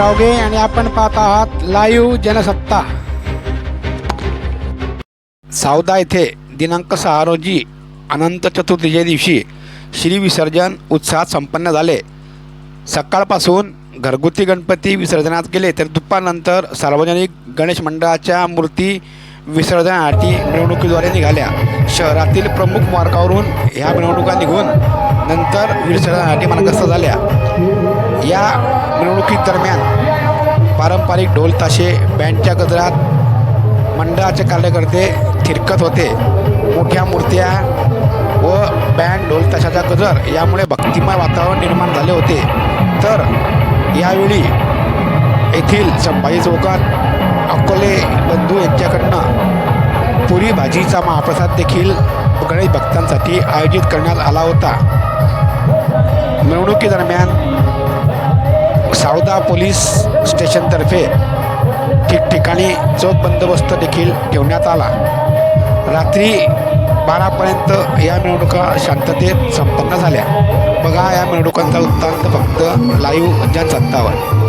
रावगे आणि आपण पाहत आहात लाईव्ह जनसत्ता। सावदा येथे दिनांक 6 रोजी अनंत चतुर्थीच्या दिवशी श्री विसर्जन उत्साहात संपन्न झाले। सकाळपासून घरगुती गणपती विसर्जनात गेले तर दुपारनंतर सार्वजनिक गणेश मंडळाच्या मूर्ती विसर्जनासाठी मिरवणुकीद्वारे निघाल्या। शहरातील प्रमुख मार्गावरून ह्या मिरवणुका निघून नंतर विसर्जनासाठी मार्गस्थ झाल्या। या मिरवणुकीदरम्यान पारंपरिक ढोल ताशे बँडच्या गजरात मंडळाचे कार्यकर्ते थिरकत होते। मोठ्या मूर्त्या व बँड ढोल ताशाचा गजर यामुळे भक्तिमय वातावरण निर्माण झाले होते। तर यावेळी येथील संभाजी चौकात अकोले बंधू यांच्याकडनं पुरी भाजीचा महाप्रसाद देखील गणेश भक्तांसाठी आयोजित करण्यात आला होता। मिरवणुकीदरम्यान सावदा पोलीस स्टेशनतर्फे ठिकठिकाणी चोख बंदोबस्त देखील ठेवण्यात आला। रात्री 12पर्यंत या मिरवणुका शांततेत संपन्न झाल्या। बघा या मिरवणुकांचा वृत्तांत फक्त लाईव्ह जनसत्तावर।